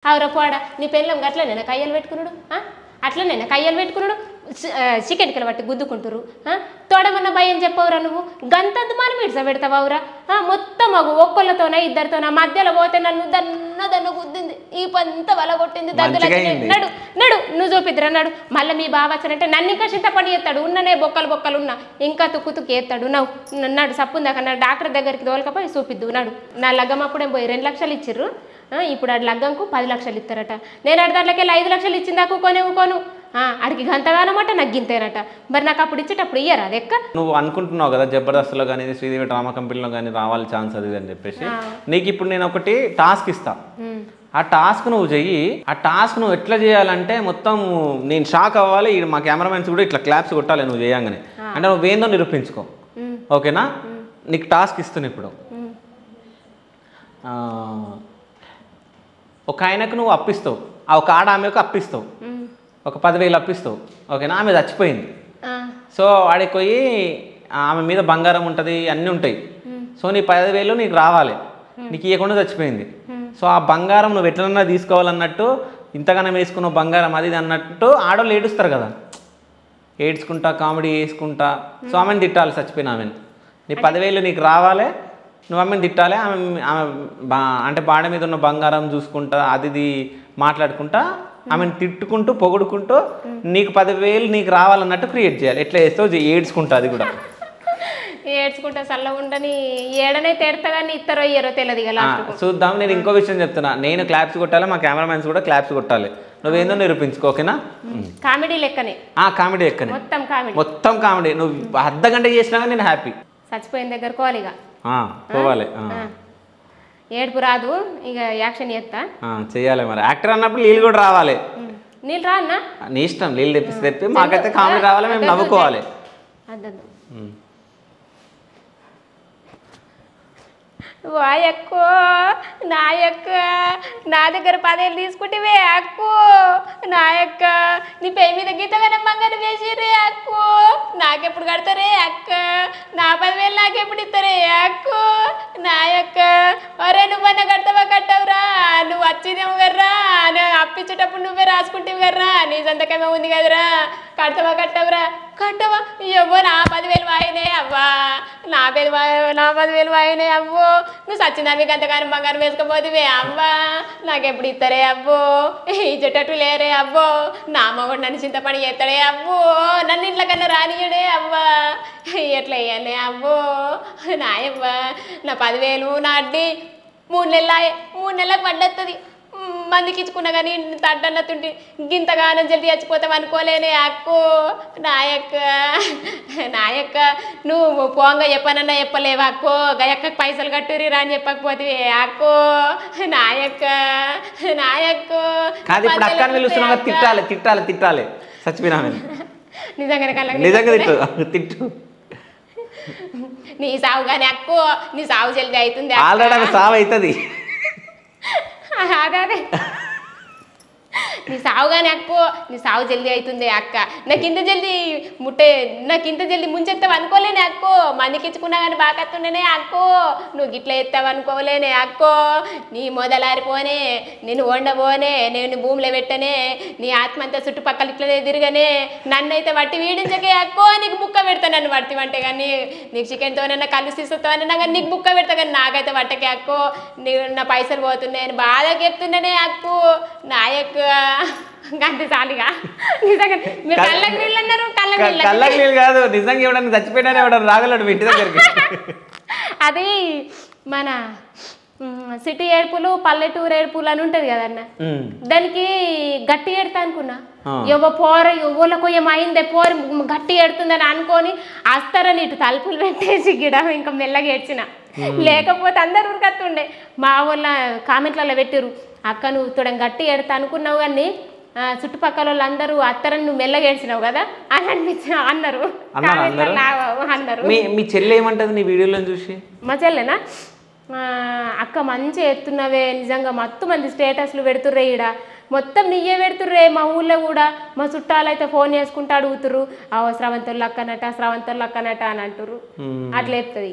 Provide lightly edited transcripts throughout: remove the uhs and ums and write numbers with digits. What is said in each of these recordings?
ఆవురా పోడా నీ పెళ్ళం అట్లనేనా కయ్యలు పెట్టుకున్నాడు అట్లనేనా కయ్యలు పెట్టుకున్నాడు చికెన్కిలు బట్టి గుద్దుకుంటారు తోడమన్న భయం చెప్పవురా నువ్వు గంతద్దు మనం ఇడ్స పెడతావురా మొత్తం మగు ఒక్కళ్ళతోనే ఇద్దరితోనే మధ్యలో పోతే నన్ను దన్న గుద్దింది ఈ పంత వల కొట్టింది దద్దుల నడు నడు నువ్వు చూపిద్దురా నడు మళ్ళీ మీ బావ వచ్చానంటే నన్ను ఇంకా చింతపడి ఎత్తాడు ఉన్ననే బొక్కలు బొక్కలు ఉన్నా ఇంకా తుక్కు తుక్కు ఎత్తాడు నడు సప్పుందాక నా డాక్టర్ దగ్గరికి తోలకపోయి చూపిద్దు నడు నా లగ్గం అప్పుడేం పోయి 2 లక్షలు ఇచ్చిర్రు ఇప్పుడు అది లగ్గంకు 10 లక్షలు ఇస్తారట నేను అడి దాంట్లోకెళ్ళి 5 లక్షలు ఇచ్చిందాకు కొను అడిగి గంతగానమాట నాకు గింతేనట మరి నాకు అప్పుడు ఇచ్చేటప్పుడు ఇయ్యరా అది ఎక్క నువ్వు అనుకుంటున్నావు కదా జబర్దస్త్లో కానీ శ్రీదేవి డ్రామా కంపెనీలో కానీ రావాలి ఛాన్స్ అది అని చెప్పేసి నీకు ఇప్పుడు నేను ఒకటి టాస్క్ ఇస్తా ఆ టాస్క్ నువ్వు చెయ్యి ఆ టాస్క్ నువ్వు ఎట్లా చేయాలంటే మొత్తం నేను షాక్ అవ్వాలి మా కెమెరామెన్స్ కూడా ఇట్లా క్లాప్స్ కొట్టాలి నువ్వు చేయంగానే అంటే నువ్వు ఏందో నిరూపించుకో ఓకేనా నీకు టాస్క్ ఇస్తున్నా ఇప్పుడు ఒక ఆయనకు నువ్వు అప్పిస్తావు ఆ ఒక ఆమెకు అప్పిస్తావు ఒక 10,000 అప్పిస్తావు ఓకేనా ఆమె చచ్చిపోయింది సో వాడికి పోయి ఆమె మీద బంగారం ఉంటుంది అన్నీ ఉంటాయి సో నీ 10,000 నీకు రావాలి నీకు ఇవ్వకుండా చచ్చిపోయింది సో ఆ బంగారం నువ్వు ఎట్లన్నా తీసుకోవాలన్నట్టు ఇంతగానో వేసుకున్న బంగారం అది అన్నట్టు ఆడవాళ్ళు ఏడుస్తారు కదా ఏడ్చుకుంటా కామెడీ వేసుకుంటా సో ఆమెను తిట్టాలి చచ్చిపోయిన ఆమెను నీ 10,000 నీకు రావాలి నువ్వు ఆమెను తిట్టాలి ఆమె అంటే బాడ మీద ఉన్న బంగారం చూసుకుంటా అది మాట్లాడుకుంటా ఆమెను తిట్టుకుంటూ పొగుడుకుంటూ నీకు 10,000 నీకు రావాలన్నట్టు క్రియేట్ చేయాలి ఎట్లా చేస్తావు ఏడ్చుకుంటా అది కూడా ఏడ్చుకుంటా చల్ల ఉండని ఏడనే తెడతా కానీ ఇస్తారో ఇయ్యరో తెలియదు కదా చూద్దాం నేను ఇంకో విషయం చెప్తున్నా నేను క్లాప్స్ కొట్టాలి మా కెమెరామెన్స్ కూడా క్లాప్స్ కొట్టాలి నువ్వేందో నిరూపించుకో ఓకేనా కామెడీ లెక్కనే కామెడీ లెక్కనే మొత్తం కామెడీ నువ్వు అర్ధగంట చేసినా నేను హ్యాపీ చచ్చిపోయిన దగ్గర కోలిగా పోవాలి ఏడుపు రాదు ఇక యాక్షన్ చేస్తా చెయ్యాలి మరి యాక్టర్ అన్నప్పుడు నీళ్ళు కూడా రావాలి నీళ్ళు రా అన్న నీ ఇష్టం నీళ్ళు తెప్పి మాకైతే కామెడీ రావాలి మేము నవ్వుకోవాలి వాయక్కో నాయక్క నా దగ్గర 10,000 తీసుకుంటేవే అక్కో నాయక్క నీ పెయి మీద గీతగానే బంగారం వేసిరే అక్కో నాకెప్పుడు కడతారే అక్క నా 10,000 నాకెప్పుడు ఇస్తారే అక్కో నాయక్క ఒరే నువ్వన్నా కడతావా కట్టవురా నువ్వు వచ్చిదేమో కదరా అప్పించేటప్పుడు నువ్వే రాసుకుంటేవి కదరా నీ సంతకమే ఉంది కదరా కడతావా కట్టవురా కట్టవా ఇవ్వో నా 10,000 వాయినే అవ్వా నా 10,000 వాయినే అవ్వో నువ్వు సచ్చినానికి అంతగాని బంగారం వేసుకోపోతువే అవ్వా నాకెప్పుడు ఇస్తారే అవ్వో ఇచ్చేటట్టు లేరే అవ్వో నా మగడు నన్ను చింతపడి చేస్తాడే అవ్వో నన్ను ఇంట్లో కన్నా రానియడే అవ్వా ఎట్లా అయ్యానే అవ్వో నాయవ్వా నా 10,000 నా అడ్డి 3 నెలలకు పడ్డొస్తుంది మందికి ఇచ్చుకున్నా కానీ తడ్డన్నతుంటే గింతగానం జల్ది చచ్చిపోతావు అనుకోలేనే అక్కో నాయక్క నువ్వు పోంగా చెప్పనన్నా చెప్పలేవు అక్కో గయక్కకు పైసలు కట్టురి రా అని చెప్పకపోతే అక్కో నాయక్కో తిట్టాలి చచ్చిపోయినా నిజంగా తిట్టు నీ సావు కానీ అక్కో నీ సావు జల్ది అవుతుంది ఆల్రెడీ సావు అవుతుంది అదే నీ సావుగానే అక్కో నీ సావు జల్దీ అవుతుంది అక్క నాకు ఇంత జల్దీ ముంచెత్తావు అనుకోలేనే అక్కో మందికి ఇచ్చుకున్నా కానీ బాగా కత్తుండేనే అక్కో నువ్వు గిట్లా ఎత్తావు అనుకోలేనే అక్కో నీ మొదలారిపోనే నేను వండబోనే నేను భూమిలో పెట్టనే నీ ఆత్మ అంతా చుట్టుపక్కల ఇట్లనే తిరగనే నన్నైతే వట్టి వీడించకే అక్కో నీకు బుక్క పెడతా నన్ను పడితే కానీ నీకు చికెన్తోనన్నా కళ్ళు తీసుకోతానన్నా కానీ నీకు బుక్క పెడతా కానీ నాకైతే వట్టకే అక్కో నా పైసలు పోతున్నాయని బాగా చెప్తుండేనే అక్కో నాయక్ గంతే చాలుగా నిజంగా మీరు కళ్ళకి నీళ్ళు అన్నారు కళ్ళకి నీళ్ళు కాదు నిజంగా ఎవడన్నా చచ్చిపోయినా ఎవడన్నా రాగలడు ఇంటి దగ్గరికి అది మన సిటీ ఏడుపులు పల్లెటూరు ఏడుపులు అని ఉంటది కదన్న దానికి గట్టి ఏడుతా అనుకున్నా ఎవరికి ఏమైందే పోరు గట్టి ఏడుతుందని అనుకొని అస్తారని ఇటు తలుపులు పెట్టేసి గిడ ఇంకా మెల్లగా ఏడ్చిన లేకపోతే అందరు ఉరికత్తుండే మా వాళ్ళ కామెంట్లలో పెట్టిరు అక్క నువ్వు తోడం గట్టి ఏడుతా అనుకున్నావు కానీ చుట్టుపక్కల వాళ్ళందరూ అత్తరని నువ్వు మెల్లగా ఏడ్చినావు కదా అని అన్నారు మీ చెల్లె ఏమంటది నీ వీడియోలో చూసి మా చెల్లెనా అక్క మంచిగా ఎత్తున్నవే నిజంగా మత్తు మంది స్టేటస్లు పెడుతుర్రే ఈడ మొత్తం నీయే పెడుతుర్రే మా ఊళ్ళో కూడా మా చుట్టాలు అయితే ఫోన్ చేసుకుంటూ అడుగుతుర్రు స్రవంతులు అక్కనట అని అంటుర్రు అట్లా ఎత్తుంది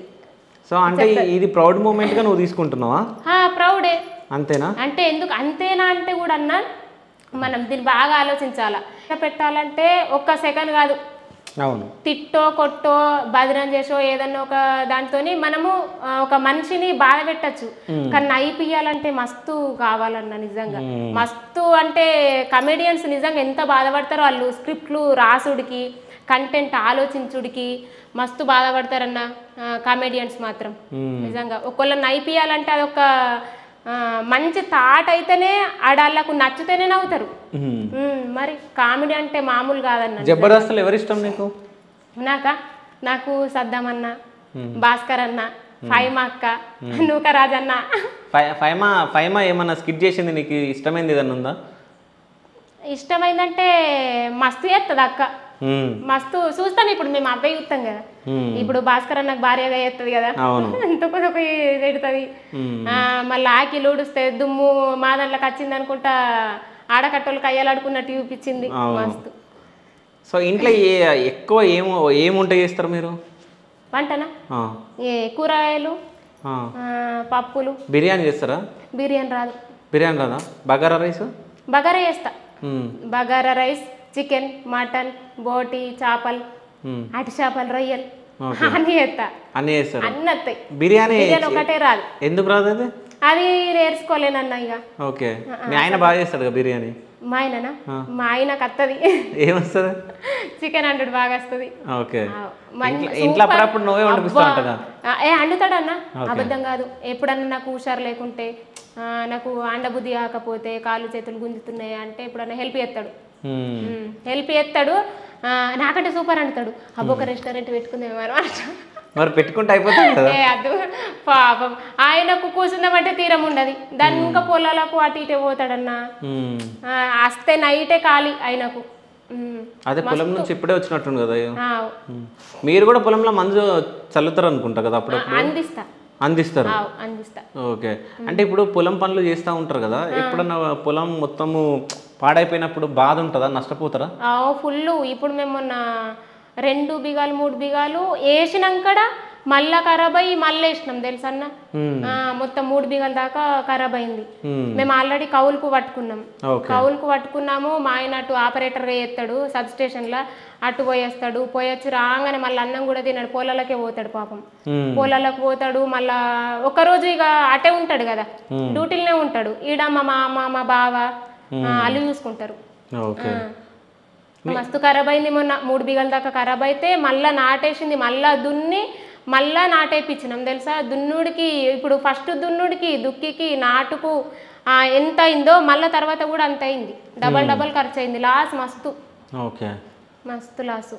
సో అంటే ఇది ప్రౌడ్ మూమెంట్ గా నువ్వు తీసుకుంటున్నావా ప్రౌడే అంతేనా అంటే ఎందుకు అంతేనా అంటే కూడా అన్నా మనం దీన్ని బాగా ఆలోచించాలా పెట్టాలంటే ఒక్క సెకండ్ కాదు అవును తిట్టో కొట్టో బదనం చేసో ఏదన్నా ఒక దాంతోని మనము ఒక మనిషిని బాధ పెట్టచ్చు కానీ అయిపోయాలంటే మస్తు కావాలన్న నిజంగా మస్తు అంటే కమెడియన్స్ నిజంగా ఎంత బాధపడతారో వాళ్ళు స్క్రిప్ట్లు రాసుడికి కంటెంట్ ఆలోచించుడికి మస్తు బాధపడతారన్న కామెడియన్స్ మాత్రం నిజంగా ఒకళ్ళని అయిపోయాలంటే అదొక మంచి థాట్ అయితేనే ఆడాళ్ళకు నచ్చితేనే నవ్వుతారు మరి కామెడీ అంటే మామూలు కాదన్న జబర్దస్త్లో ఎవరు ఇష్టం నీకు నాకు సద్దాం అన్న భాస్కర్ అన్న ఫైమా అక్క నూకరాజ్ అన్న ఫైమా ఏమన్నా స్కిట్ చేసింది నీకు ఇష్టమైంది ఏదన్నా ఉందా ఇష్టమైందంటే మస్తు చేస్తుంది అక్క మస్తు చూస్తాం ఇప్పుడు మేము అబ్బాయి చూస్తాం కదా ఇప్పుడు భాస్కర్ అన్నకు భార్యగా చేస్తుంది కదా తొక్కు పెడుతుంది మళ్ళీ ఆకిలు ఊడుస్తే దుమ్ము మా దాంట్లోకి వచ్చింది అనుకుంటా ఆడకట్టోళ్ళకి అయ్యాలడుకున్నట్టు చూపించింది మస్తు సో ఇంట్లో ఎక్కువ ఏముంట చేస్తారు మీరు వంటనా కూరగాయలు పప్పులు బిర్యానీ చేస్తారా బిర్యానీ రాదు బిర్యానీ రాదా బగారా రైస్ బగారా చేస్తా బగారా రైస్ చికెన్ మటన్ బోటి చేపలు అటు చేపలు రొయ్యలు అన్ని చేస్తా అన్ని చేస్తారు అన్ని వస్తాయి బిర్యానీ ఒకటే రాదు ఎందుకు రాదు అది అది నేర్చుకోలేనన్నా ఇక ఓకే మీ ఆయన బాగా చేస్తాడు కదా బిర్యానీ మా ఆయననా మా ఆయనకు వస్తుంది ఏమొస్తుంది చికెన్ అంటాడు బాగా వస్తుంది ఓకే ఇంట్లో అప్పుడప్పుడు నువ్వే వండిపిస్తా ఉంటా అండుతాడన్నా అబద్ధం కాదు ఎప్పుడన్నా నాకు హుషారు లేకుంటే నాకు అండబుద్ధి కాకపోతే కాళ్ళు చేతులు గుంజుతున్నాయి అంటే ఎప్పుడన్నా హెల్ప్ చేస్తాడు నాకంటే సూపర్ అంటాడు అబ్బొక రెస్టారెంట్ పెట్టుకుందేమో మరి పెట్టుకుంటే అయిపోతుంది కదా అది పాపం ఆయనకు కూర్చుందామంటే తీరం ఉండదు దాని ఇంకా పొలాలకు అటు ఇటే పోతాడన్నా వస్తే నైటే ఖాళీ ఆయనకు అదే పొలం నుంచి ఇప్పుడే వచ్చినట్టుంది కదా మీరు కూడా పొలంలో మందు చల్లుతారు అనుకుంటా కదా అప్పుడు అందిస్తారు ఓకే అంటే ఇప్పుడు పొలం పనులు చేస్తూ ఉంటారు కదా ఎప్పుడన్నా పొలం మొత్తము పాడైపోయినప్పుడు బాధ ఉంటుందా నష్టపోతారా ఫుల్ ఇప్పుడు మేము మొన్న 2 బిగాలు 3 బిగాలు వేసినాక మళ్ళా ఖరాబ్ అయ్యి మళ్ళీ వేసినాం తెలుసన్న మొత్తం 3 బిగాల దాకా ఖరాబ్ అయింది మేము ఆల్రెడీ కౌలుకు పట్టుకున్నాము మా ఆయన అటు ఆపరేటర్ వేస్తాడు సబ్ స్టేషన్ లా అటు పోయేస్తాడు పోయొచ్చి రాగానే మళ్ళీ అన్నం కూడా తిన్నాడు పొలాలకే పోతాడు పాపం పొలాలకు పోతాడు మళ్ళా ఒకరోజు ఇక అటే ఉంటాడు కదా డ్యూటీలోనే ఉంటాడు ఈడ మా మామ మా బావ అల్లు చూసుకుంటారు మస్తు ఖరాబ్ అయింది మొన్న 3 బిగాల దాకా ఖరాబ్ అయితే మళ్ళా నాటేసింది మళ్ళా దున్ని మళ్ళా నాటేపించినాం తెలుసా దున్నుడికి ఇప్పుడు ఫస్ట్ దున్నుడికి దుక్కికి నాటుకు ఎంత అయిందో మళ్ళా తర్వాత కూడా అంత అయింది డబల్ ఖర్చు అయింది లాస్ మస్తు లాసు